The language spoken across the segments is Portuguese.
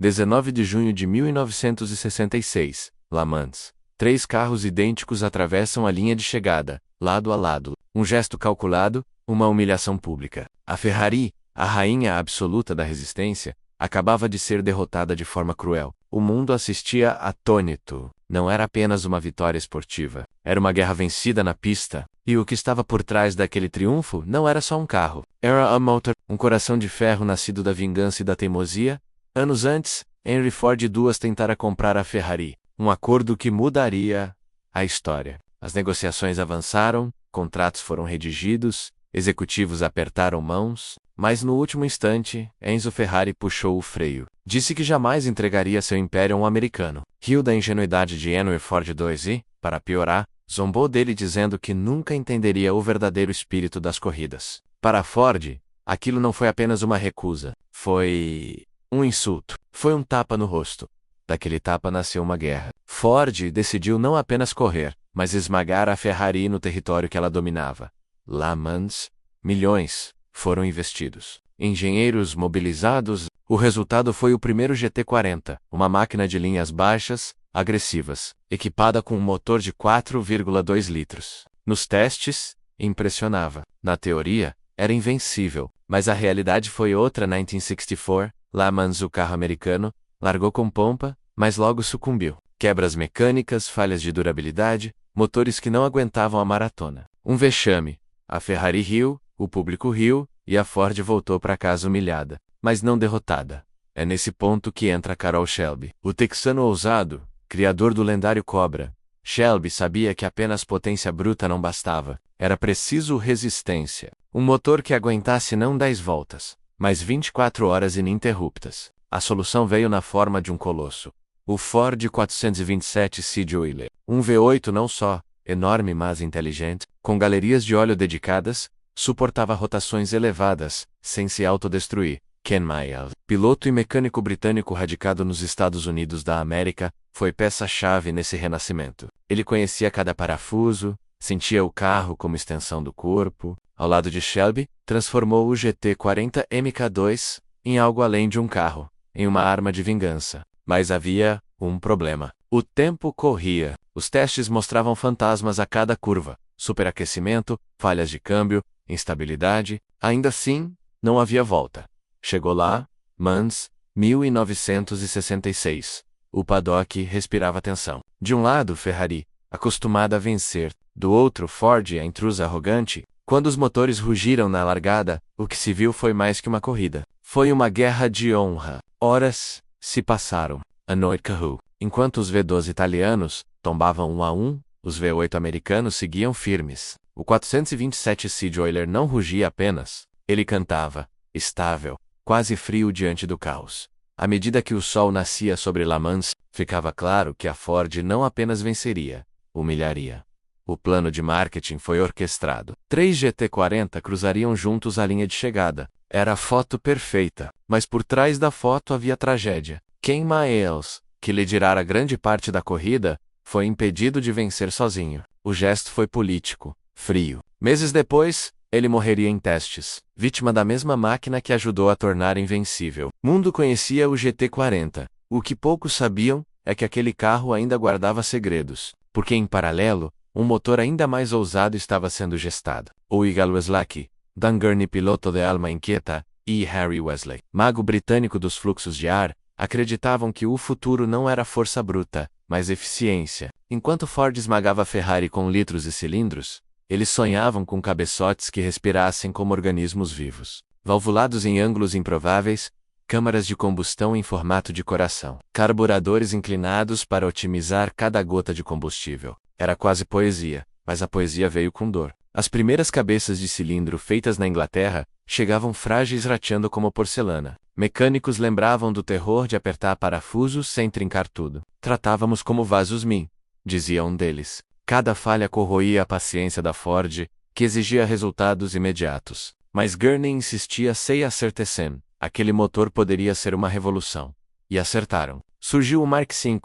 19 de junho de 1966, Le Mans. 3 carros idênticos atravessam a linha de chegada, lado a lado. Um gesto calculado, uma humilhação pública. A Ferrari, a rainha absoluta da resistência, acabava de ser derrotada de forma cruel. O mundo assistia atônito. Não era apenas uma vitória esportiva. Era uma guerra vencida na pista. E o que estava por trás daquele triunfo não era só um carro. Era a motor, um coração de ferro nascido da vingança e da teimosia. Anos antes, Henry Ford II tentara comprar a Ferrari. Um acordo que mudaria a história. As negociações avançaram, contratos foram redigidos, executivos apertaram mãos, mas no último instante, Enzo Ferrari puxou o freio. Disse que jamais entregaria seu império a um americano. Riu da ingenuidade de Henry Ford II e, para piorar, zombou dele dizendo que nunca entenderia o verdadeiro espírito das corridas. Para Ford, aquilo não foi apenas uma recusa. Foi um insulto. Foi um tapa no rosto. Daquele tapa nasceu uma guerra. Ford decidiu não apenas correr, mas esmagar a Ferrari no território que ela dominava. Le Mans. Milhões foram investidos. Engenheiros mobilizados. O resultado foi o primeiro GT40, uma máquina de linhas baixas, agressivas, equipada com um motor de 4,2 litros. Nos testes, impressionava. Na teoria, era invencível, mas a realidade foi outra. 1964, Le Mans, o carro americano, largou com pompa, mas logo sucumbiu. Quebras mecânicas, falhas de durabilidade, motores que não aguentavam a maratona. Um vexame. A Ferrari riu, o público riu, e a Ford voltou para casa humilhada, mas não derrotada. É nesse ponto que entra Carroll Shelby. O texano ousado, criador do lendário Cobra. Shelby sabia que apenas potência bruta não bastava. Era preciso resistência. Um motor que aguentasse não 10 voltas, mas 24 horas ininterruptas. A solução veio na forma de um colosso. O Ford 427 Sid Euler. Um V8 não só, enorme mas inteligente, com galerias de óleo dedicadas, suportava rotações elevadas, sem se autodestruir. Ken Miles, piloto e mecânico britânico radicado nos Estados Unidos da América, foi peça-chave nesse renascimento. Ele conhecia cada parafuso, sentia o carro como extensão do corpo. Ao lado de Shelby, transformou o GT40 MK2 em algo além de um carro, em uma arma de vingança. Mas havia um problema. O tempo corria. Os testes mostravam fantasmas a cada curva. Superaquecimento, falhas de câmbio, instabilidade. Ainda assim, não havia volta. Chegou lá, Mans, 1966. O paddock respirava tensão. De um lado, Ferrari, acostumada a vencer. Do outro, Ford, a intrusa arrogante. Quando os motores rugiram na largada, o que se viu foi mais que uma corrida. Foi uma guerra de honra. Horas se passaram. A noite correu. Enquanto os V12 italianos tombavam 1 a 1, os V8 americanos seguiam firmes. O 427 Sid Euler não rugia apenas. Ele cantava, estável, quase frio diante do caos. À medida que o sol nascia sobre Le Mans, ficava claro que a Ford não apenas venceria, humilharia. O plano de marketing foi orquestrado. 3 GT40 cruzariam juntos a linha de chegada. Era a foto perfeita, mas por trás da foto havia tragédia. Ken Miles, que liderara grande parte da corrida, foi impedido de vencer sozinho. O gesto foi político, frio. Meses depois, ele morreria em testes, vítima da mesma máquina que ajudou a tornar invencível. O mundo conhecia o GT40. O que poucos sabiam é que aquele carro ainda guardava segredos, porque em paralelo, um motor ainda mais ousado estava sendo gestado. O Igal Wesley, Dan Gurney, piloto de alma inquieta, e Harry Wesley, mago britânico dos fluxos de ar, acreditavam que o futuro não era força bruta, mas eficiência. Enquanto Ford esmagava a Ferrari com litros e cilindros, eles sonhavam com cabeçotes que respirassem como organismos vivos. Valvulados em ângulos improváveis, câmaras de combustão em formato de coração, carburadores inclinados para otimizar cada gota de combustível. Era quase poesia, mas a poesia veio com dor. As primeiras cabeças de cilindro feitas na Inglaterra chegavam frágeis rateando como porcelana. Mecânicos lembravam do terror de apertar parafusos sem trincar tudo. Tratávamos como vasos Min, dizia um deles. Cada falha corroía a paciência da Ford, que exigia resultados imediatos. Mas Gurney insistia sem acertecem. Aquele motor poderia ser uma revolução. E acertaram. Surgiu o Mark V,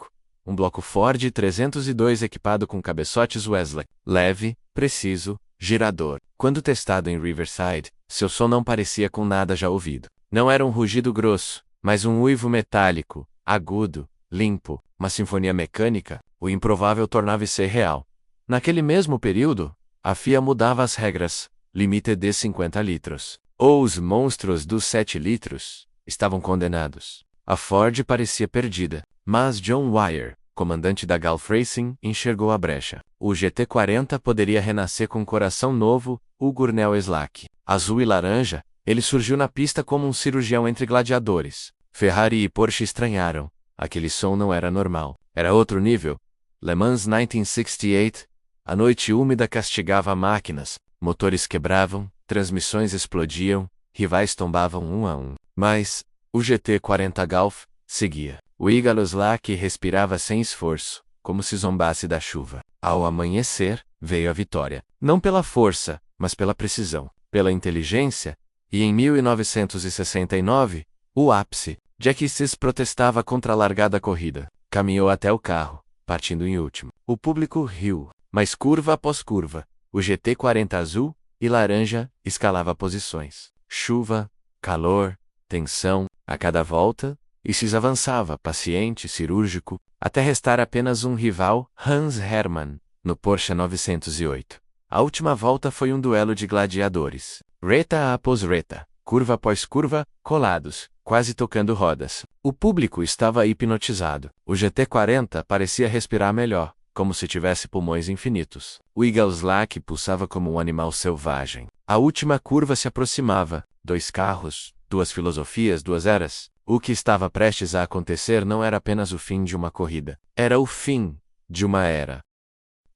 um bloco Ford 302 equipado com cabeçotes Wesley, leve, preciso, girador. Quando testado em Riverside, seu som não parecia com nada já ouvido. Não era um rugido grosso, Mas um uivo metálico, agudo, limpo, uma sinfonia mecânica, o improvável tornava-se real. Naquele mesmo período, a FIA mudava as regras, limite de 50 litros. Ou os monstros dos 7 litros estavam condenados. A Ford parecia perdida, mas John Wyer, comandante da Gulf Racing, enxergou a brecha. O GT40 poderia renascer com um coração novo, o Gurnell Slack. Azul e laranja, ele surgiu na pista como um cirurgião entre gladiadores. Ferrari e Porsche estranharam. Aquele som não era normal. Era outro nível. Le Mans 1968. A noite úmida castigava máquinas, motores quebravam, transmissões explodiam, rivais tombavam um a um. Mas o GT40 Gulf seguia. O Igalo Slack respirava sem esforço, como se zombasse da chuva. Ao amanhecer, veio a vitória. Não pela força, mas pela precisão, pela inteligência, e em 1969, o ápice. Jackie Sears protestava contra a largada corrida. Caminhou até o carro, partindo em último. O público riu, mas curva após curva, o GT40 azul e laranja escalava posições. Chuva, calor, tensão, a cada volta, e Sears avançava, paciente, cirúrgico, até restar apenas um rival, Hans Hermann, no Porsche 908. A última volta foi um duelo de gladiadores. Reta após reta, curva após curva, colados, quase tocando rodas. O público estava hipnotizado. O GT40 parecia respirar melhor, como se tivesse pulmões infinitos. O Eagle Slack pulsava como um animal selvagem. A última curva se aproximava. 2 carros, 2 filosofias, 2 eras. O que estava prestes a acontecer não era apenas o fim de uma corrida. Era o fim de uma era.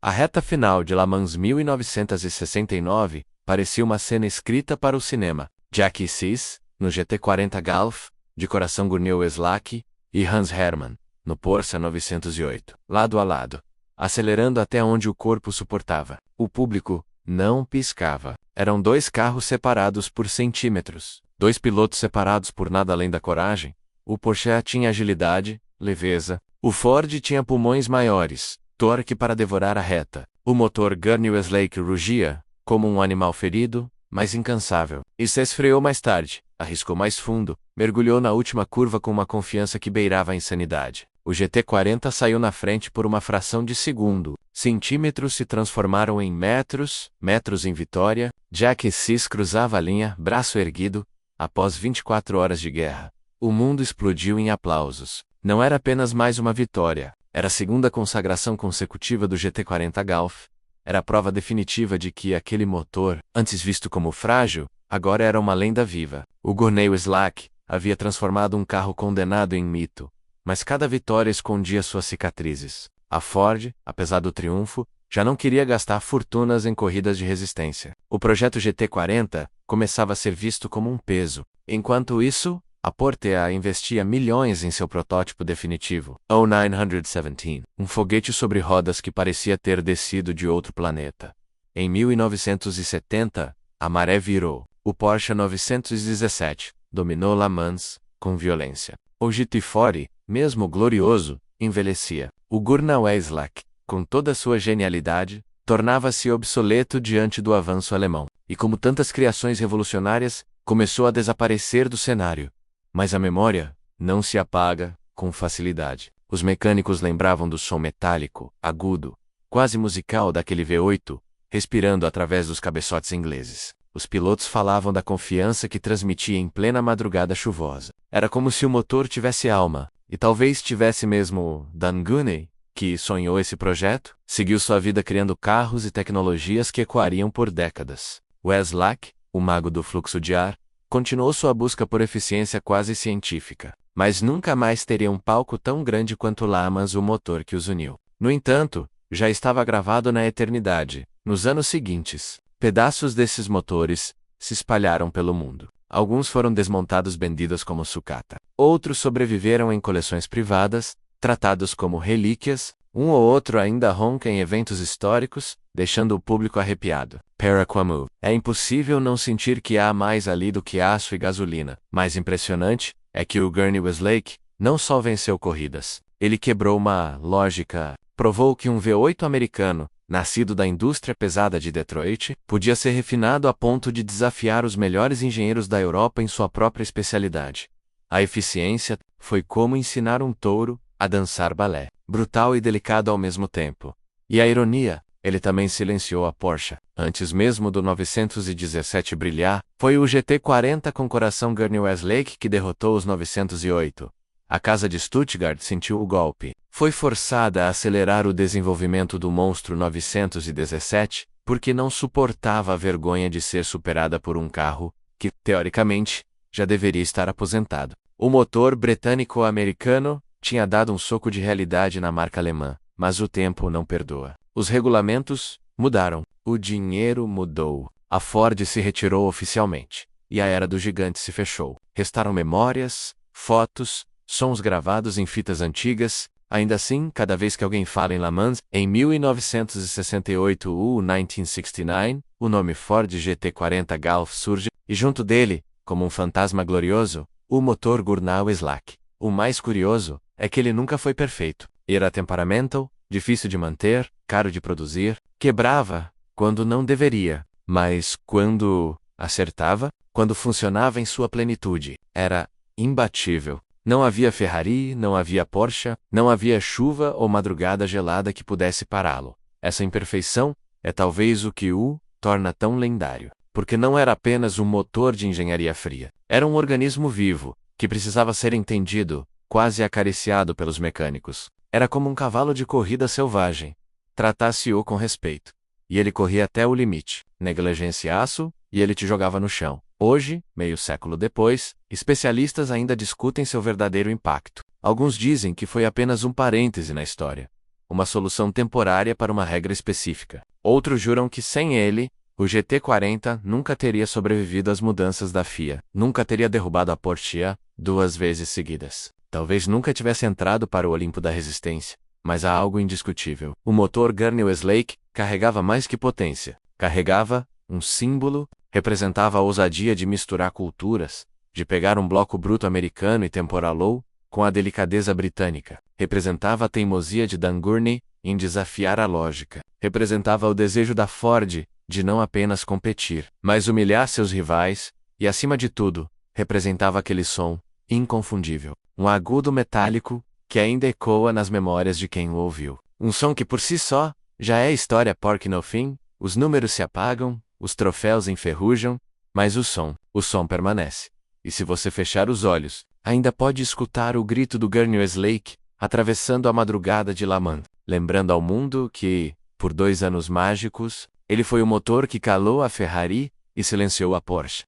A reta final de Le Mans 1969 parecia uma cena escrita para o cinema. Jackie Sears, no GT40 Gulf, de coração Gurnell Slack, e Hans Hermann, no Porsche 908, lado a lado, acelerando até onde o corpo suportava. O público não piscava. Eram 2 carros separados por centímetros, 2 pilotos separados por nada além da coragem. O Porsche tinha agilidade, leveza. O Ford tinha pulmões maiores, torque para devorar a reta. O motor Gurnell Slack rugia, como um animal ferido, mas incansável. E se esfriou mais tarde, arriscou mais fundo, mergulhou na última curva com uma confiança que beirava a insanidade. O GT40 saiu na frente por uma fração de segundo. Centímetros se transformaram em metros, metros em vitória. Jackie Sears cruzava a linha, braço erguido, após 24 horas de guerra. O mundo explodiu em aplausos. Não era apenas mais uma vitória, era a segunda consagração consecutiva do GT40 Gulf. Era a prova definitiva de que aquele motor, antes visto como frágil, agora era uma lenda viva. O Gurnell Slack havia transformado um carro condenado em mito. Mas cada vitória escondia suas cicatrizes. A Ford, apesar do triunfo, já não queria gastar fortunas em corridas de resistência. O projeto GT40 começava a ser visto como um peso. Enquanto isso, a Porsche investia milhões em seu protótipo definitivo, o 917, um foguete sobre rodas que parecia ter descido de outro planeta. Em 1970, a maré virou. O Porsche 917 dominou Le Mans com violência. O GT40, mesmo glorioso, envelhecia. O Gurnell Slack, com toda sua genialidade, tornava-se obsoleto diante do avanço alemão. E como tantas criações revolucionárias, começou a desaparecer do cenário. Mas a memória não se apaga com facilidade. Os mecânicos lembravam do som metálico, agudo, quase musical daquele V8, respirando através dos cabeçotes ingleses. Os pilotos falavam da confiança que transmitia em plena madrugada chuvosa. Era como se o motor tivesse alma, e talvez tivesse mesmo Dan Gunney, que sonhou esse projeto, seguiu sua vida criando carros e tecnologias que ecoariam por décadas. O Slack, o mago do fluxo de ar, continuou sua busca por eficiência quase científica, mas nunca mais teria um palco tão grande quanto Le Mans, o motor que os uniu. No entanto, já estava gravado na eternidade. Nos anos seguintes, pedaços desses motores se espalharam pelo mundo. Alguns foram desmontados vendidos como sucata. Outros sobreviveram em coleções privadas, tratados como relíquias. Um ou outro ainda ronca em eventos históricos, deixando o público arrepiado. Paraquamu. É impossível não sentir que há mais ali do que aço e gasolina. Mais impressionante é que o Gurnell Slack não só venceu corridas. Ele quebrou uma lógica. Provou que um V8 americano, nascido da indústria pesada de Detroit, podia ser refinado a ponto de desafiar os melhores engenheiros da Europa em sua própria especialidade. A eficiência foi como ensinar um touro a dançar balé, brutal e delicado ao mesmo tempo. E a ironia, ele também silenciou a Porsche. Antes mesmo do 917 brilhar, foi o GT40 com coração Gurney Westlake que derrotou os 908. A casa de Stuttgart sentiu o golpe. Foi forçada a acelerar o desenvolvimento do monstro 917, porque não suportava a vergonha de ser superada por um carro que, teoricamente, já deveria estar aposentado. O motor britânico-americano tinha dado um soco de realidade na marca alemã, mas o tempo não perdoa. Os regulamentos mudaram. O dinheiro mudou. A Ford se retirou oficialmente. E a era do gigante se fechou. Restaram memórias, fotos, sons gravados em fitas antigas. Ainda assim, cada vez que alguém fala em Le Mans, em 1968 ou 1969, o nome Ford GT40 Golf surge, e junto dele, como um fantasma glorioso, o motor Gurney Westlake. O mais curioso é que ele nunca foi perfeito. Era temperamental, difícil de manter, caro de produzir, quebrava quando não deveria, mas quando acertava, quando funcionava em sua plenitude, era imbatível. Não havia Ferrari, não havia Porsche, não havia chuva ou madrugada gelada que pudesse pará-lo. Essa imperfeição é talvez o que o torna tão lendário, porque não era apenas um motor de engenharia fria. Era um organismo vivo, que precisava ser entendido, quase acariciado pelos mecânicos. Era como um cavalo de corrida selvagem. Tratasse-o com respeito. E ele corria até o limite. Negligenciasse-o, e ele te jogava no chão. Hoje, meio século depois, especialistas ainda discutem seu verdadeiro impacto. Alguns dizem que foi apenas um parêntese na história. Uma solução temporária para uma regra específica. Outros juram que sem ele, o GT40 nunca teria sobrevivido às mudanças da FIA. Nunca teria derrubado a Porsche 2 vezes seguidas. Talvez nunca tivesse entrado para o Olimpo da Resistência. Mas há algo indiscutível. O motor Gurney Westlake carregava mais que potência. Carregava um símbolo, representava a ousadia de misturar culturas, de pegar um bloco bruto americano e temporá-lo com a delicadeza britânica. Representava a teimosia de Dan Gurney em desafiar a lógica. Representava o desejo da Ford de não apenas competir, mas humilhar seus rivais, e acima de tudo, representava aquele som inconfundível, um agudo metálico que ainda ecoa nas memórias de quem o ouviu. Um som que por si só já é história porque no fim, os números se apagam, os troféus enferrujam, mas o som permanece. E se você fechar os olhos, ainda pode escutar o grito do Gurney Westlake atravessando a madrugada de Le Mans, lembrando ao mundo que, por 2 anos mágicos, ele foi o motor que calou a Ferrari e silenciou a Porsche.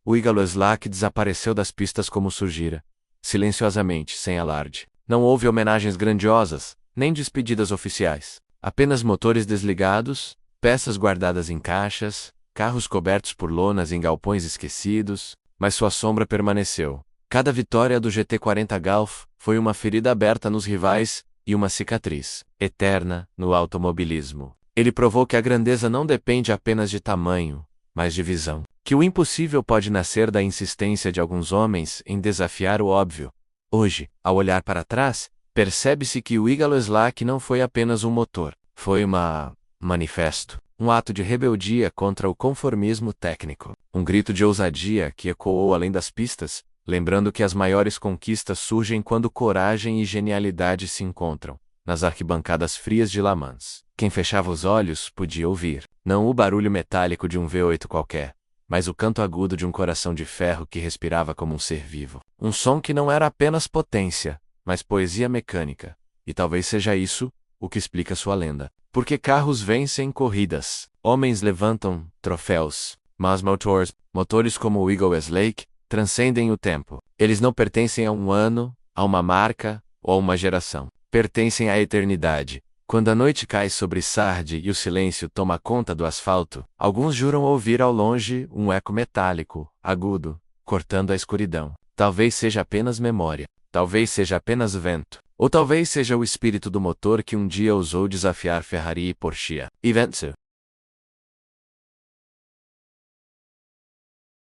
O Eagle Westlake desapareceu das pistas como surgira, silenciosamente, sem alarde. Não houve homenagens grandiosas, nem despedidas oficiais. Apenas motores desligados, peças guardadas em caixas, carros cobertos por lonas em galpões esquecidos, mas sua sombra permaneceu. Cada vitória do GT40 Golf foi uma ferida aberta nos rivais e uma cicatriz eterna no automobilismo. Ele provou que a grandeza não depende apenas de tamanho, mas de visão. Que o impossível pode nascer da insistência de alguns homens em desafiar o óbvio. Hoje, ao olhar para trás, percebe-se que o Eagle Westlake não foi apenas um motor. Foi manifesto, um ato de rebeldia contra o conformismo técnico. Um grito de ousadia que ecoou além das pistas, lembrando que as maiores conquistas surgem quando coragem e genialidade se encontram, nas arquibancadas frias de Le Mans. Quem fechava os olhos podia ouvir, não o barulho metálico de um V8 qualquer, mas o canto agudo de um coração de ferro que respirava como um ser vivo. Um som que não era apenas potência, mas poesia mecânica. E talvez seja isso o que explica sua lenda. Porque carros vencem corridas, homens levantam troféus, mas motores como o Eagle Westlake, transcendem o tempo. Eles não pertencem a um ano, a uma marca ou a uma geração. Pertencem à eternidade. Quando a noite cai sobre Sardi e o silêncio toma conta do asfalto, alguns juram ouvir ao longe um eco metálico, agudo, cortando a escuridão. Talvez seja apenas memória, talvez seja apenas vento, ou talvez seja o espírito do motor que um dia ousou desafiar Ferrari e Porsche. E venceu.